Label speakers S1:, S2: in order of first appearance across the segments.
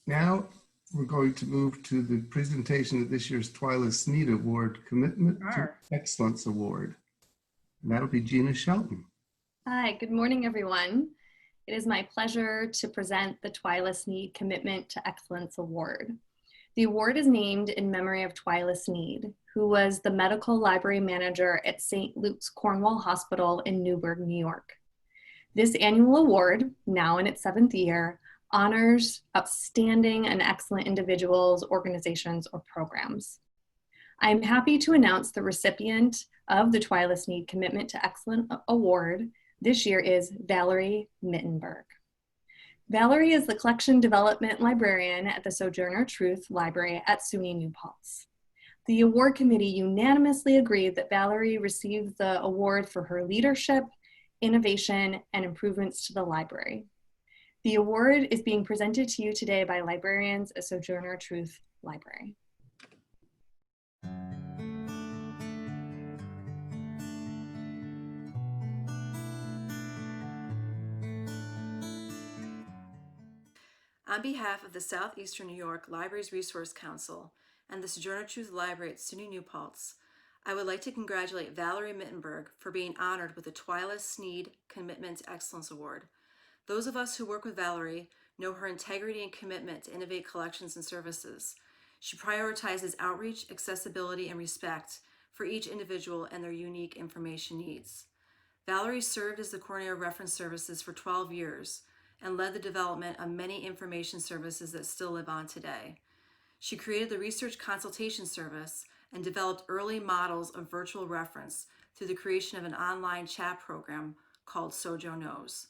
S1: Now we're going to move to the presentation of this year's Twila Snead Award, Commitment to Excellence Award. And that'll be Gina Shelton.
S2: Hi, good morning, everyone. It is my pleasure to present the Twila Snead Commitment to Excellence Award. The award is named in memory of Twila Snead, who was the medical library manager at St. Luke's Cornwall Hospital in Newburgh, New York. This annual award, now in its 7th year, honors outstanding and excellent individuals, organizations, or programs. I am happy to announce the recipient of the Twila Snead Commitment to Excellence Award this year is Valerie Mittenberg. Valerie is the Collection Development Librarian at the Sojourner Truth Library at SUNY New Paltz. The award committee unanimously agreed that Valerie receive the award for her leadership, innovation, and improvements to the library. The award is being presented to you today by librarians at Sojourner Truth Library.
S3: On behalf of the Southeastern New York Libraries Resource Council and the Sojourner Truth Library at SUNY New Paltz, I would like to congratulate Valerie Mittenberg for being honored with the Twila Snead Commitment to Excellence Award. Those of us who work with Valerie know her integrity and commitment to innovate collections and services. She prioritizes outreach, accessibility, and respect for each individual and their unique information needs. Valerie served as the coordinator of reference services for 12 years and led the development of many information services that still live on today. She created the Research Consultation Service and developed early models of virtual reference through the creation of an online chat program called Sojo Knows.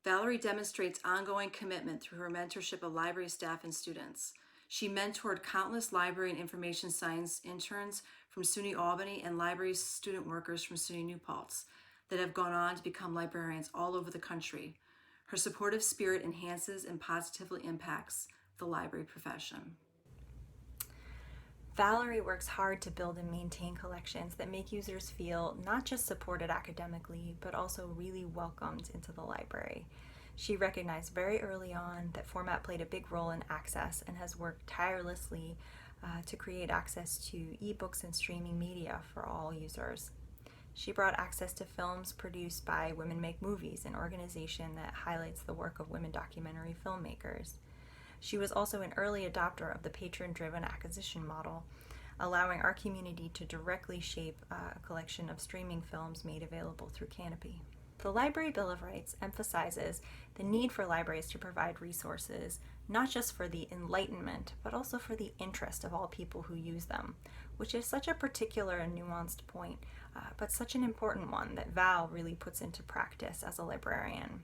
S3: Valerie demonstrates ongoing commitment through her mentorship of library staff and students. She mentored countless library and information science interns from SUNY Albany and library student workers from SUNY New Paltz that have gone on to become librarians all over the country. Her supportive spirit enhances and positively impacts the library profession.
S4: Valerie works hard to build and maintain collections that make users feel not just supported academically, but also really welcomed into the library. She recognized very early on that format played a big role in access and has worked tirelessly to create access to ebooks and streaming media for all users. She brought access to films produced by Women Make Movies, an organization that highlights the work of women documentary filmmakers. She was also an early adopter of the patron-driven acquisition model, allowing our community to directly shape a collection of streaming films made available through Canopy. The Library Bill of Rights emphasizes the need for libraries to provide resources, not just for the enlightenment, but also for the interest of all people who use them, which is such a particular and nuanced point, but such an important one that Val really puts into practice as a librarian.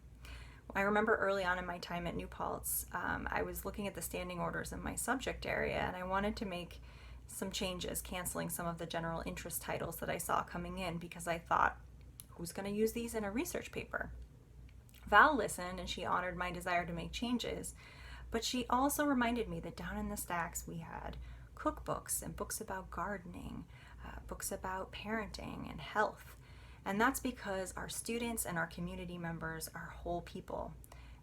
S4: I remember early on in my time at New Paltz, I was looking at the standing orders in my subject area, and I wanted to make some changes, canceling some of the general interest titles that I saw coming in because I thought, who's going to use these in a research paper? Val listened and she honored my desire to make changes, but she also reminded me that down in the stacks we had cookbooks and books about gardening, books about parenting and health. And that's because our students and our community members are whole people.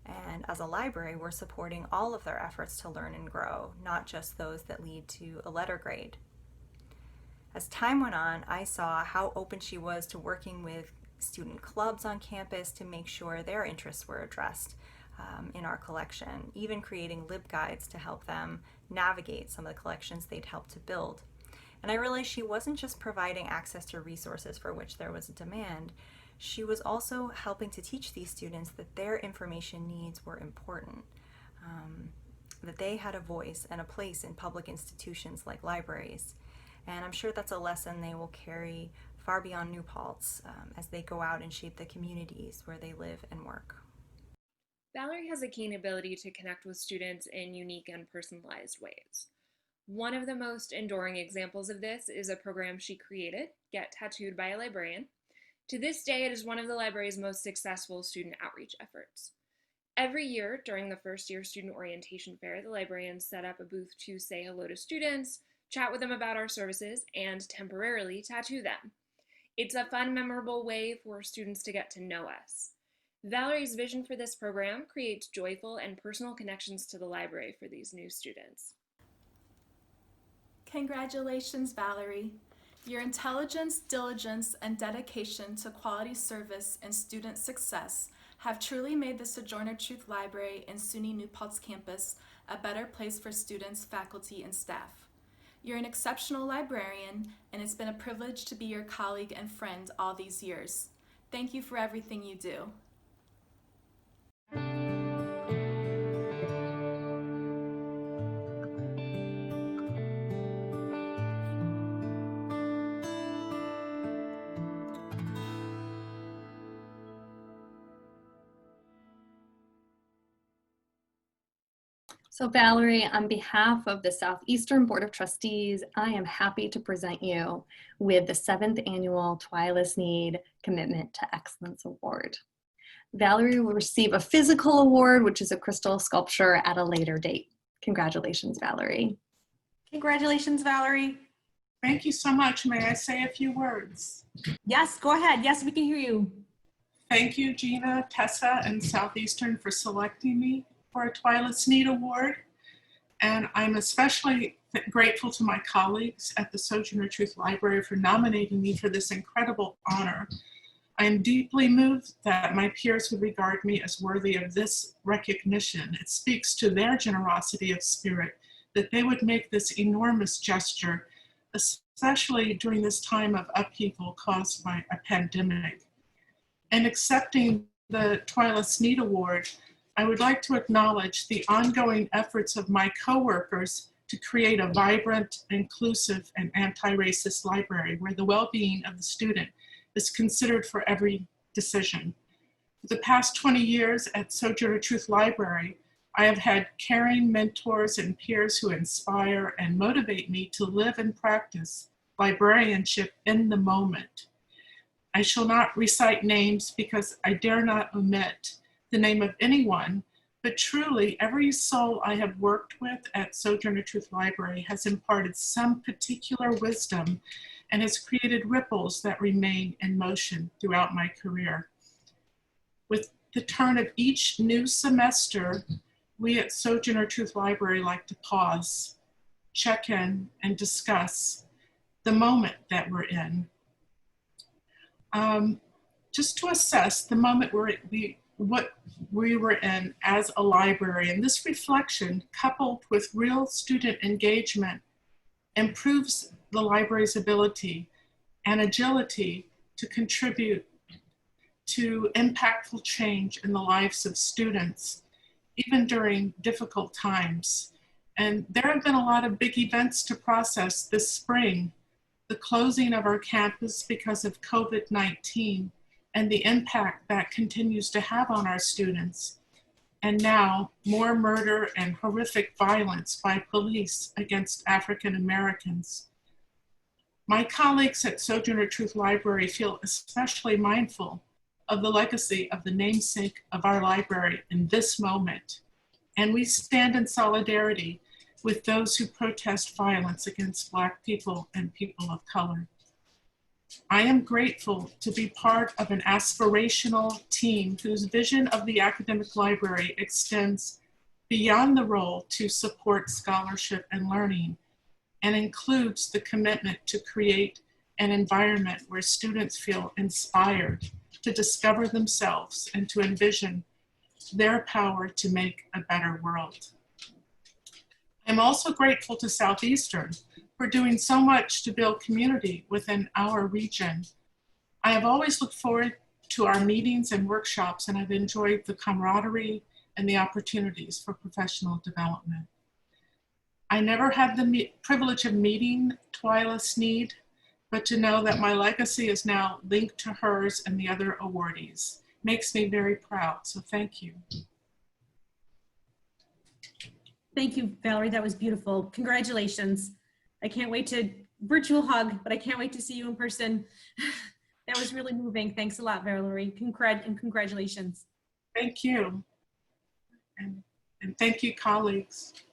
S4: And as a library, we're supporting all of their efforts to learn and grow, not just those that lead to a letter grade. As time went on, I saw how open she was to working with student clubs on campus to make sure their interests were addressed in our collection, even creating LibGuides to help them navigate some of the collections they'd helped to build. And I realized she wasn't just providing access to resources for which there was a demand, she was also helping to teach these students that their information needs were important, that they had a voice and a place in public institutions like libraries. And I'm sure that's a lesson they will carry far beyond New Paltz as they go out and shape the communities where they live and work.
S5: Valerie has a keen ability to connect with students in unique and personalized ways. One of the most enduring examples of this is a program she created, Get Tattooed by a Librarian. To this day, it is one of the library's most successful student outreach efforts. Every year, during the first year student orientation fair, the librarians set up a booth to say hello to students, chat with them about our services, and temporarily tattoo them. It's a fun, memorable way for students to get to know us. Valerie's vision for this program creates joyful and personal connections to the library for these new students.
S6: Congratulations, Valerie. Your intelligence, diligence, and dedication to quality service and student success have truly made the Sojourner Truth Library and SUNY New Paltz campus a better place for students, faculty, and staff. You're an exceptional librarian, and it's been a privilege to be your colleague and friend all these years. Thank you for everything you do.
S2: So Valerie, on behalf of the Southeastern Board of Trustees, I am happy to present you with the 7th Annual Twila Snead Commitment to Excellence Award. Valerie will receive a physical award, which is a crystal sculpture, at a later date. Congratulations, Valerie.
S7: Congratulations, Valerie.
S8: Thank you so much. May I say a few words?
S7: Yes, go ahead. Yes, we can hear you.
S8: Thank you, Gina, Tessa, and Southeastern for selecting me for a Twila Snead Award. And I'm especially grateful to my colleagues at the Sojourner Truth Library for nominating me for this incredible honor. I am deeply moved that my peers would regard me as worthy of this recognition. It speaks to their generosity of spirit that they would make this enormous gesture, especially during this time of upheaval caused by a pandemic. And accepting the Twila Snead Award, I would like to acknowledge the ongoing efforts of my coworkers to create a vibrant, inclusive, and anti-racist library where the well-being of the student is considered for every decision. For the past 20 years at Sojourner Truth Library, I have had caring mentors and peers who inspire and motivate me to live and practice librarianship in the moment. I shall not recite names because I dare not omit the name of anyone, but truly every soul I have worked with at Sojourner Truth Library has imparted some particular wisdom and has created ripples that remain in motion throughout my career. With the turn of each new semester, we at Sojourner Truth Library like to pause, check in, and discuss the moment that we're in. Just to assess the moment what we were in as a library. And this reflection, coupled with real student engagement, improves the library's ability and agility to contribute to impactful change in the lives of students, even during difficult times. And there have been a lot of big events to process this spring. The closing of our campus because of COVID-19 and the impact that continues to have on our students. And now more murder and horrific violence by police against African Americans. My colleagues at Sojourner Truth Library feel especially mindful of the legacy of the namesake of our library in this moment. And we stand in solidarity with those who protest violence against Black people and people of color. I am grateful to be part of an aspirational team whose vision of the academic library extends beyond the role to support scholarship and learning and includes the commitment to create an environment where students feel inspired to discover themselves and to envision their power to make a better world. I'm also grateful to Southeastern for doing so much to build community within our region. I have always looked forward to our meetings and workshops, and I've enjoyed the camaraderie and the opportunities for professional development. I never had the privilege of meeting Twila Snead, but to know that my legacy is now linked to hers and the other awardees makes me very proud, so thank you.
S7: Thank you, Valerie. That was beautiful. Congratulations. I can't wait to virtual hug, but I can't wait to see you in person. That was really moving. Thanks a lot, Valerie. Congratulations.
S8: Thank you. And thank you, colleagues.